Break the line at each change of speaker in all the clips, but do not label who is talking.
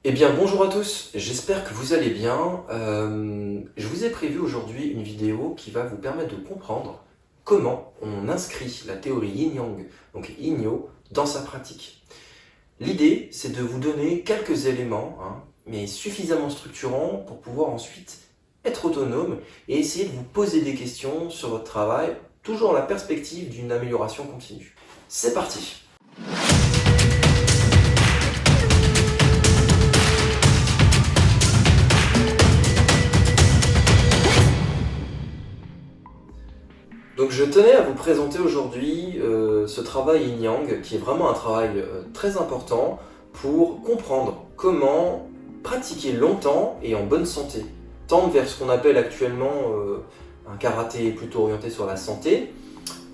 Eh bien bonjour à tous, j'espère que vous allez bien. Je vous ai prévu aujourd'hui une vidéo qui va vous permettre de comprendre comment on inscrit la théorie Yin-Yang, donc Yin-Yo, dans sa pratique. L'idée, c'est de vous donner quelques éléments, mais suffisamment structurants pour pouvoir ensuite être autonome et essayer de vous poser des questions sur votre travail, toujours dans la perspective d'une amélioration continue. C'est parti! Donc je tenais à vous présenter aujourd'hui ce travail Yin-Yang qui est vraiment un travail très important pour comprendre comment pratiquer longtemps et en bonne santé. Tendre vers ce qu'on appelle actuellement un karaté plutôt orienté sur la santé,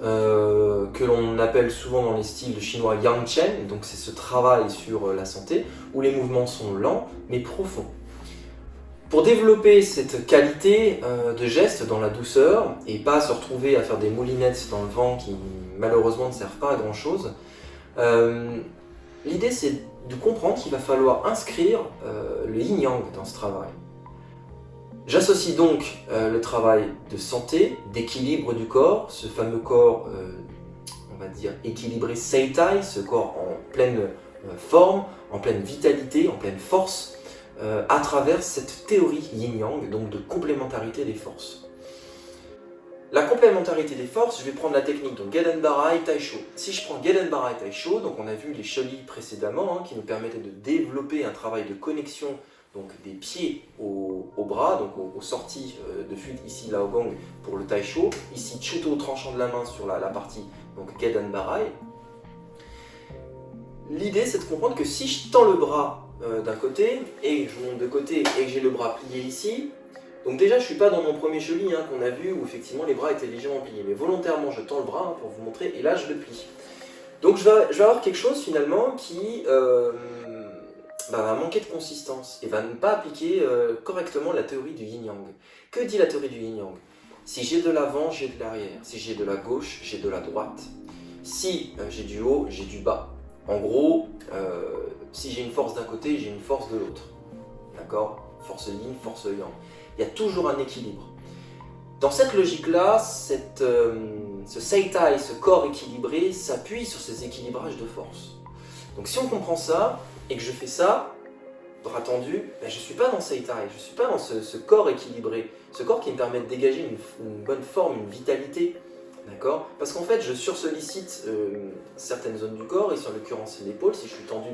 que l'on appelle souvent dans les styles chinois Yang Chen, donc c'est ce travail sur la santé où les mouvements sont lents mais profonds. Pour développer cette qualité de geste dans la douceur et pas se retrouver à faire des moulinettes dans le vent qui malheureusement ne servent pas à grand chose, l'idée c'est de comprendre qu'il va falloir inscrire le yin-yang dans ce travail. J'associe donc le travail de santé, d'équilibre du corps, ce fameux corps, on va dire équilibré Seitai, ce corps en pleine forme, en pleine vitalité, en pleine force, à travers cette théorie yin-yang, donc de complémentarité des forces. La complémentarité des forces, je vais prendre la technique donc Gedenbarai Taisho. Si je prends Gedenbarai Taisho, donc on a vu les Sholi précédemment, qui nous permettaient de développer un travail de connexion donc des pieds aux bras, donc aux sorties de fuite, ici Laogong pour le Taisho, ici Chuto tranchant de la main sur la partie donc Gedenbarai. L'idée c'est de comprendre que si je tends le bras d'un côté et je monte de côté et que j'ai le bras plié ici, donc déjà je ne suis pas dans mon premier cheville qu'on a vu où effectivement les bras étaient légèrement pliés, mais volontairement je tends le bras pour vous montrer et là je le plie. Donc je vais avoir quelque chose finalement qui va manquer de consistance et va ne pas appliquer correctement la théorie du yin-yang. Que dit la théorie du yin-yang? Si j'ai de l'avant, j'ai de l'arrière. Si j'ai de la gauche, j'ai de la droite. Si j'ai du haut, j'ai du bas. En gros, si j'ai une force d'un côté, j'ai une force de l'autre. D'accord? Force yin, force yang. Il y a toujours un équilibre. Dans cette logique-là, ce Seitai, ce corps équilibré, s'appuie sur ces équilibrages de force. Donc si on comprend ça, et que je fais ça, bras tendu, ben je ne suis pas dans Seitai, je ne suis pas dans ce corps équilibré, ce corps qui me permet de dégager une bonne forme, une vitalité. D'accord? Parce qu'en fait, je sursollicite certaines zones du corps, ici en l'occurrence l'épaule, si je suis tendu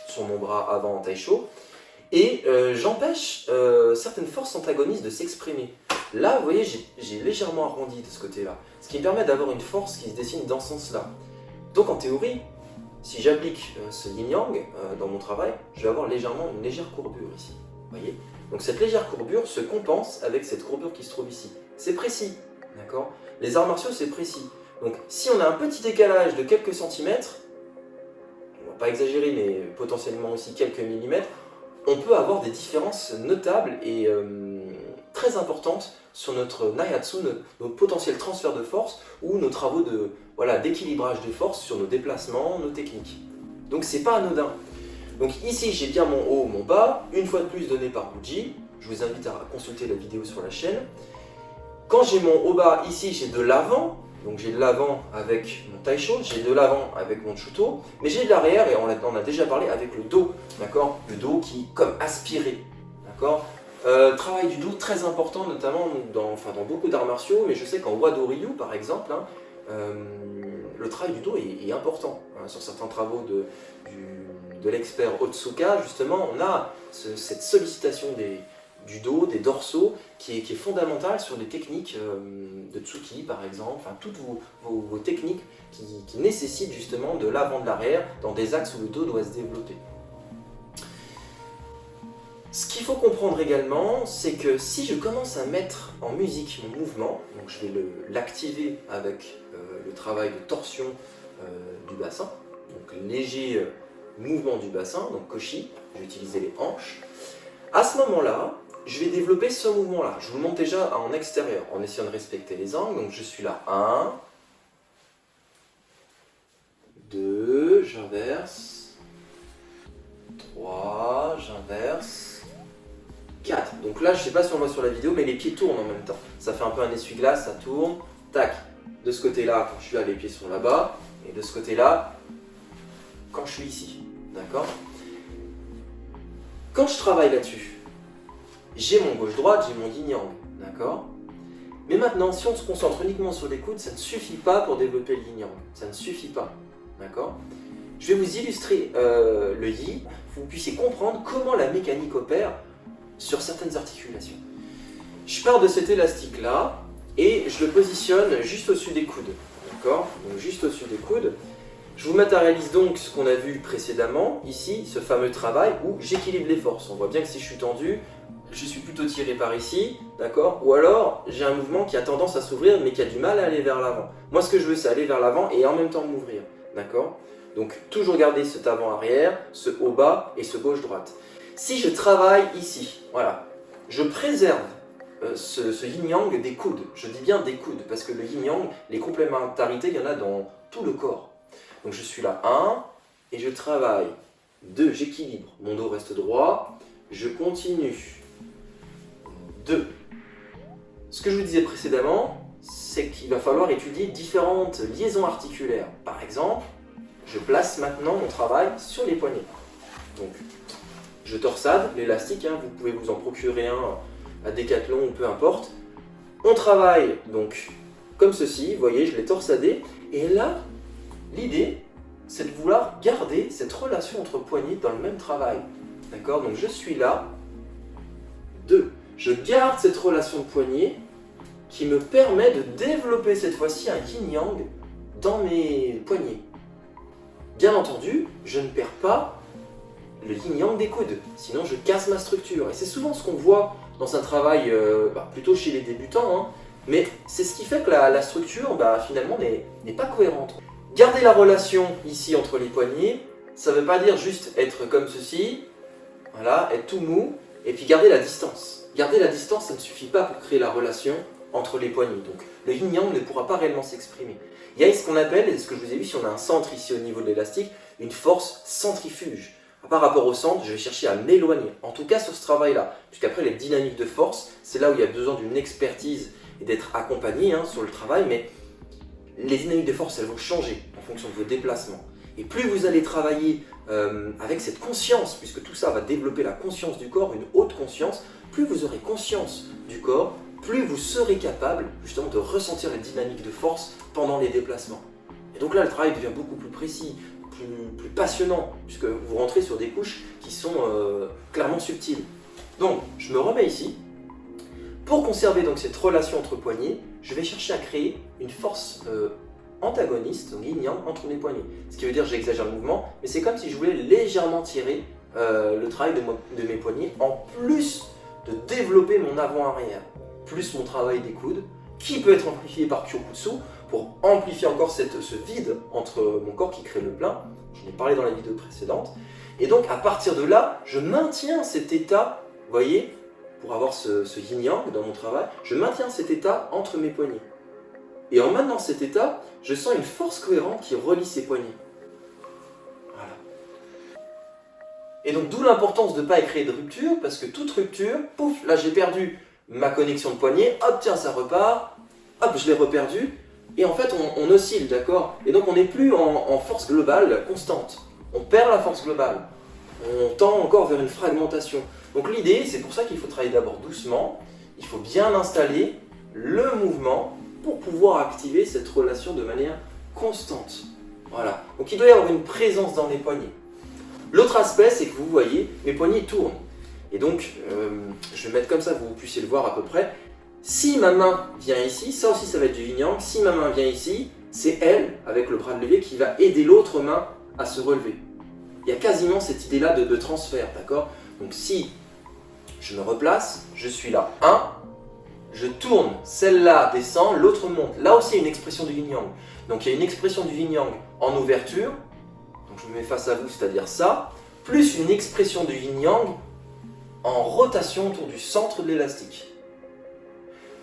sur mon bras avant en taisho, et j'empêche certaines forces antagonistes de s'exprimer. Là, vous voyez, j'ai légèrement arrondi de ce côté-là, ce qui me permet d'avoir une force qui se dessine dans ce sens-là. Donc en théorie, si j'applique ce yin-yang dans mon travail, je vais avoir légèrement une légère courbure ici. Voyez? Donc cette légère courbure se compense avec cette courbure qui se trouve ici. C'est précis, d'accord? Les arts martiaux, c'est précis. Donc si on a un petit décalage de quelques centimètres, on va pas exagérer, mais potentiellement aussi quelques millimètres, on peut avoir des différences notables et très importantes sur notre Naihatsu, notre potentiel transfert de force ou nos travaux d'équilibrage de force sur nos déplacements, nos techniques. Donc c'est pas anodin. Donc ici j'ai bien mon haut, mon bas, une fois de plus donné par Guji. Je vous invite à consulter la vidéo sur la chaîne. Quand j'ai mon haut bas, ici j'ai de l'avant, donc j'ai de l'avant avec mon taisho, j'ai de l'avant avec mon chuto, mais j'ai de l'arrière, et on en a déjà parlé, avec le dos, d'accord? Le dos qui, comme aspiré, d'accord? Travail du dos très important, notamment dans beaucoup d'arts martiaux, mais je sais qu'en Wado Ryu, par exemple, le travail du dos est important. Sur certains travaux de l'expert Otsuka, justement, on a cette sollicitation du dos, des dorsaux, qui est fondamentale sur les techniques de Tsuki, par exemple, toutes vos techniques qui nécessitent justement de l'avant, de l'arrière, dans des axes où le dos doit se développer. Ce qu'il faut comprendre également, c'est que si je commence à mettre en musique mon mouvement, donc je vais l'activer avec le travail de torsion du bassin, donc léger mouvement du bassin, donc koshi, je vais utiliser les hanches. À ce moment-là, je vais développer ce mouvement-là. Je vous le montre déjà en extérieur, en essayant de respecter les angles. Donc je suis là, 1, 2, j'inverse, 3, j'inverse. 4. Donc là, je sais pas si on voit sur la vidéo, mais les pieds tournent en même temps. Ça fait un peu un essuie-glace, ça tourne. Tac. De ce côté-là, quand je suis là, les pieds sont là-bas. Et de ce côté-là, quand je suis ici. D'accord? Quand je travaille là-dessus, j'ai mon gauche-droite, j'ai mon yin-yang. D'accord? Mais maintenant, si on se concentre uniquement sur les coudes, ça ne suffit pas pour développer le yin-yang. Ça ne suffit pas. D'accord? Je vais vous illustrer le yi, pour que vous puissiez comprendre comment la mécanique opère sur certaines articulations. Je pars de cet élastique-là et je le positionne juste au-dessus des coudes. D'accord? Donc juste au-dessus des coudes. Je vous matérialise donc ce qu'on a vu précédemment, ici, ce fameux travail où j'équilibre les forces. On voit bien que si je suis tendu, je suis plutôt tiré par ici, d'accord? Ou alors, j'ai un mouvement qui a tendance à s'ouvrir, mais qui a du mal à aller vers l'avant. Moi, ce que je veux, c'est aller vers l'avant et en même temps m'ouvrir, d'accord? Donc, toujours garder cet avant-arrière, ce haut-bas et ce gauche-droite. Si je travaille ici, voilà, je préserve ce yin-yang des coudes. Je dis bien des coudes, parce que le yin-yang, les complémentarités, il y en a dans tout le corps. Donc, je suis là, 1, et je travaille. 2, j'équilibre, mon dos reste droit, je continue. 2. Ce que je vous disais précédemment, c'est qu'il va falloir étudier différentes liaisons articulaires. Par exemple, je place maintenant mon travail sur les poignets. Donc, je torsade l'élastique, hein, vous pouvez vous en procurer un à Decathlon ou peu importe. On travaille donc comme ceci, vous voyez, je l'ai torsadé. Et là, l'idée, c'est de vouloir garder cette relation entre poignets dans le même travail. D'accord? Donc, je suis là. 2. Je garde cette relation de poignet qui me permet de développer cette fois-ci un yin-yang dans mes poignets. Bien entendu, je ne perds pas le yin-yang des coudes, sinon je casse ma structure. Et c'est souvent ce qu'on voit dans un travail plutôt chez les débutants, hein, mais c'est ce qui fait que la structure finalement n'est pas cohérente. Garder la relation ici entre les poignets, ça ne veut pas dire juste être comme ceci, voilà, être tout mou, et puis garder la distance. Garder la distance, ça ne suffit pas pour créer la relation entre les poignets. Donc le yin-yang ne pourra pas réellement s'exprimer. Il y a ce qu'on appelle, et ce que je vous ai vu, si on a un centre ici au niveau de l'élastique, une force centrifuge. Par rapport au centre, je vais chercher à m'éloigner. En tout cas sur ce travail-là. Puisqu'après les dynamiques de force, c'est là où il y a besoin d'une expertise et d'être accompagné sur le travail. Mais les dynamiques de force, elles vont changer en fonction de vos déplacements. Et plus vous allez travailler avec cette conscience, puisque tout ça va développer la conscience du corps, une haute conscience, plus vous aurez conscience du corps, plus vous serez capable justement de ressentir les dynamiques de force pendant les déplacements. Et donc là, le travail devient beaucoup plus précis, plus passionnant, puisque vous rentrez sur des couches qui sont clairement subtiles. Donc, je me remets ici. Pour conserver donc cette relation entre poignets, je vais chercher à créer une force antagoniste, donc yin-yang, entre mes poignets. Ce qui veut dire que j'exagère le mouvement, mais c'est comme si je voulais légèrement tirer le travail de mes poignets, en plus de développer mon avant-arrière, plus mon travail des coudes, qui peut être amplifié par Kyokutsu, pour amplifier encore ce vide entre mon corps qui crée le plein. J'en ai parlé dans la vidéo précédente. Et donc, à partir de là, je maintiens cet état, vous voyez, pour avoir ce yin-yang dans mon travail, je maintiens cet état entre mes poignets. Et en maintenant cet état, je sens une force cohérente qui relie ces poignets. Voilà. Et donc, d'où l'importance de ne pas créer de rupture, parce que toute rupture, pouf, là j'ai perdu ma connexion de poignet, hop, tiens, ça repart, hop, je l'ai reperdu. Et en fait, on oscille, d'accord? Et donc, on n'est plus en force globale constante. On perd la force globale. On tend encore vers une fragmentation. Donc, l'idée, c'est pour ça qu'il faut travailler d'abord doucement. Il faut bien installer le mouvement pour pouvoir activer cette relation de manière constante. Voilà. Donc, il doit y avoir une présence dans les poignets. L'autre aspect, c'est que vous voyez, mes poignets tournent. Et donc, je vais mettre comme ça, que vous puissiez le voir à peu près. Si ma main vient ici, ça aussi ça va être du yin-yang, si ma main vient ici, c'est elle, avec le bras de levier, qui va aider l'autre main à se relever. Il y a quasiment cette idée-là de transfert, d'accord? Donc si je me replace, je suis là, 1, je tourne, celle-là descend, l'autre monte. Là aussi il y a une expression du yin-yang. Donc il y a une expression du yin-yang en ouverture, donc je me mets face à vous, c'est-à-dire ça, plus une expression du yin-yang en rotation autour du centre de l'élastique.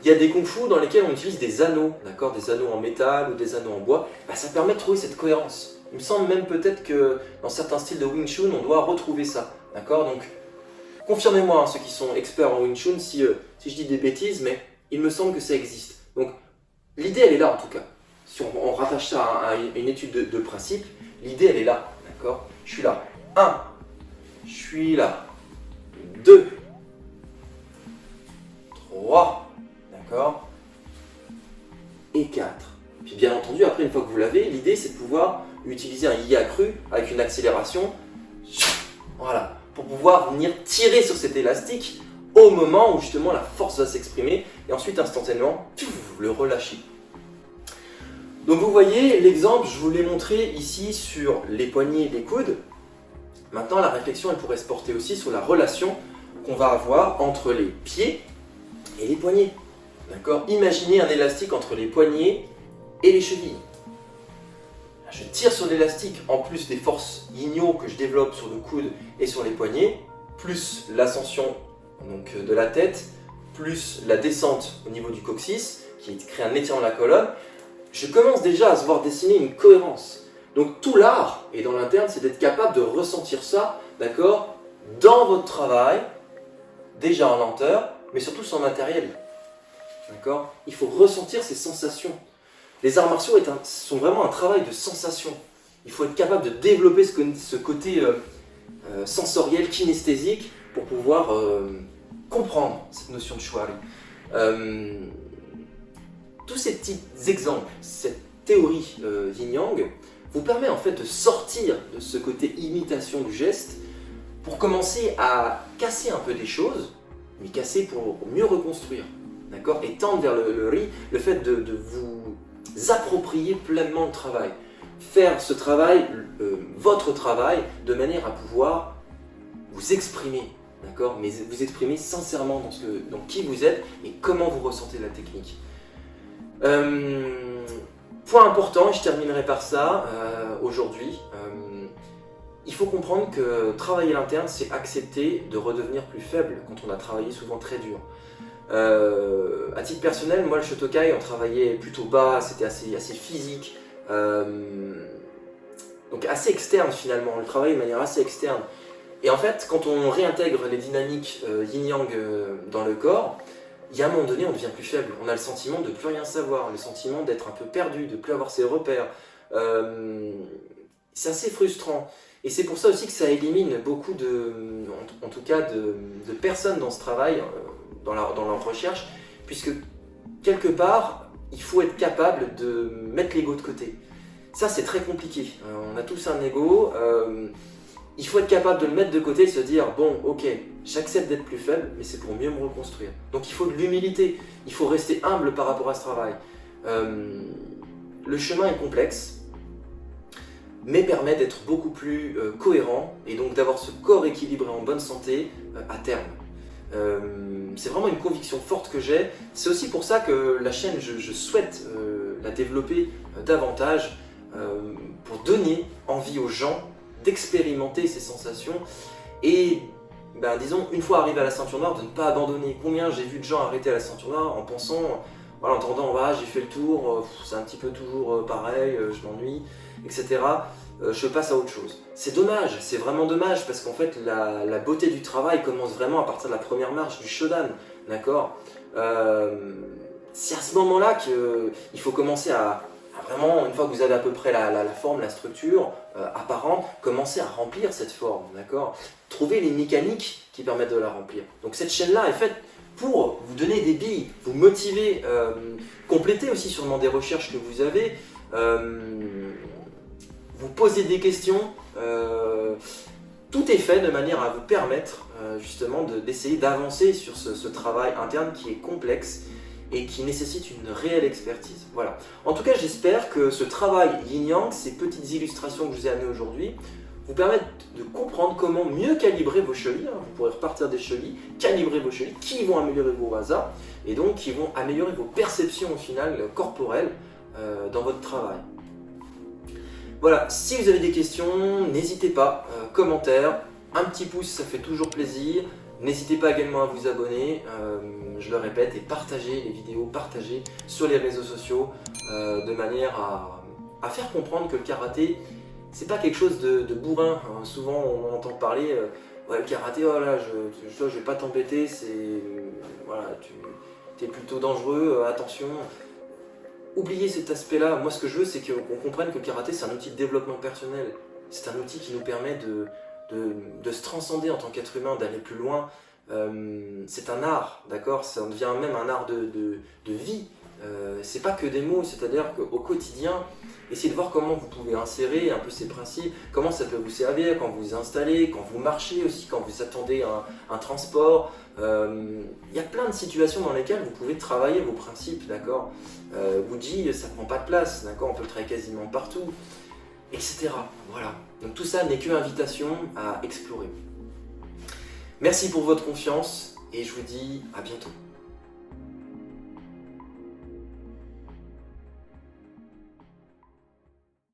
Il y a des kung-fu dans lesquels on utilise des anneaux, d'accord, des anneaux en métal ou des anneaux en bois. Ça permet de trouver cette cohérence. Il me semble même peut-être que dans certains styles de Wing Chun, on doit retrouver ça, d'accord. Donc Confirmez-moi, hein, ceux qui sont experts en Wing Chun, si je dis des bêtises, mais il me semble que ça existe. Donc l'idée elle est là en tout cas. Si on rattache ça à une étude de principe, l'idée elle est là, d'accord? Je suis là. 1, je suis là. 2, 3, d'accord? Et 4. Puis bien entendu, après une fois que vous l'avez, l'idée c'est de pouvoir utiliser un yi accru avec une accélération, voilà, pour pouvoir venir tirer sur cet élastique au moment où justement la force va s'exprimer et ensuite instantanément le relâcher. Donc vous voyez l'exemple, je vous l'ai montré ici sur les poignets et les coudes. Maintenant la réflexion elle pourrait se porter aussi sur la relation qu'on va avoir entre les pieds et les poignets. D'accord? Imaginez un élastique entre les poignets et les chevilles. Je tire sur l'élastique en plus des forces yin-yo que je développe sur le coude et sur les poignets, plus l'ascension de la tête, plus la descente au niveau du coccyx, qui crée un étirement de la colonne. Je commence déjà à se voir dessiner une cohérence. Donc tout l'art, et dans l'interne, c'est d'être capable de ressentir ça, d'accord, dans votre travail, déjà en lenteur, mais surtout sans matériel. D'accord? Il faut ressentir ces sensations. Les arts martiaux sont vraiment un travail de sensation. Il faut être capable de développer ce côté sensoriel, kinesthésique, pour pouvoir comprendre cette notion de shuari. Tous ces petits exemples, cette théorie yin-yang, vous permet en fait de sortir de ce côté imitation du geste pour commencer à casser un peu des choses, mais casser pour mieux reconstruire. D'accord? Et tendre vers le ri, le fait de vous approprier pleinement le travail. Faire ce travail, votre travail, de manière à pouvoir vous exprimer. D'accord? Mais vous exprimer sincèrement dans qui vous êtes et comment vous ressentez la technique. Point important, et je terminerai par ça aujourd'hui. Il faut comprendre que travailler l'interne, c'est accepter de redevenir plus faible quand on a travaillé souvent très dur. À titre personnel, moi le Shotokai, on travaillait plutôt bas, c'était assez physique, donc assez externe finalement, on le travaillait de manière assez externe. Et en fait, quand on réintègre les dynamiques yin-yang dans le corps, il y a un moment donné, on devient plus faible. On a le sentiment de ne plus rien savoir, le sentiment d'être un peu perdu, de ne plus avoir ses repères. C'est assez frustrant. Et c'est pour ça aussi que ça élimine beaucoup en tout cas de personnes dans ce travail, dans leur recherche, puisque quelque part, il faut être capable de mettre l'ego de côté. Ça, c'est très compliqué. On a tous un ego. Il faut être capable de le mettre de côté et se dire, bon, ok, j'accepte d'être plus faible, mais c'est pour mieux me reconstruire. Donc il faut de l'humilité, il faut rester humble par rapport à ce travail. Le chemin est complexe, mais permet d'être beaucoup plus cohérent et donc d'avoir ce corps équilibré en bonne santé à terme. C'est vraiment une conviction forte que j'ai. C'est aussi pour ça que la chaîne, je souhaite la développer davantage pour donner envie aux gens d'expérimenter ces sensations et disons, une fois arrivé à la ceinture noire, de ne pas abandonner. Combien j'ai vu de gens arrêter à la ceinture noire en pensant, voilà, en entendant, j'ai fait le tour, c'est un petit peu toujours pareil, je m'ennuie, etc. Je passe à autre chose. C'est dommage, c'est vraiment dommage, parce qu'en fait, la beauté du travail commence vraiment à partir de la première marche du Shodan, d'accord? C'est à ce moment-là qu'il faut commencer à vraiment, une fois que vous avez à peu près la forme, la structure apparente, commencer à remplir cette forme, d'accord? Trouver les mécaniques qui permettent de la remplir. Donc cette chaîne-là est faite pour vous donner des billes, vous motiver, compléter aussi sûrement des recherches que vous avez, vous poser des questions. Tout est fait de manière à vous permettre justement d'essayer d'avancer sur ce travail interne qui est complexe et qui nécessite une réelle expertise. Voilà. En tout cas, j'espère que ce travail yin-yang, ces petites illustrations que je vous ai amenées aujourd'hui, vous permettent de comprendre comment mieux calibrer vos chevilles. Vous pourrez repartir des chevilles, calibrer vos chevilles, qui vont améliorer vos wasas, et donc qui vont améliorer vos perceptions au final corporelles dans votre travail. Voilà, si vous avez des questions, n'hésitez pas, commentaires, un petit pouce, ça fait toujours plaisir. N'hésitez pas également à vous abonner, je le répète, et partager les vidéos, partager sur les réseaux sociaux de manière à faire comprendre que le karaté, c'est pas quelque chose de bourrin. Souvent on en entend parler, ouais, le karaté, voilà, je vais pas t'embêter, c'est, voilà, tu es plutôt dangereux, attention. Oubliez cet aspect-là. Moi, ce que je veux, c'est qu'on comprenne que le karaté, c'est un outil de développement personnel. C'est un outil qui nous permet de se transcender en tant qu'être humain, d'aller plus loin. C'est un art, d'accord? Ça devient même un art de vie. C'est pas que des mots, c'est-à-dire qu'au quotidien, essayez de voir comment vous pouvez insérer un peu ces principes, comment ça peut vous servir quand vous vous installez, quand vous marchez aussi, quand vous attendez un transport. Il y a plein de situations dans lesquelles vous pouvez travailler vos principes, d'accord? Wuji, ça prend pas de place, d'accord? On peut le travailler quasiment partout, etc. Voilà. Donc tout ça n'est que invitation à explorer. Merci pour votre confiance et je vous dis à bientôt.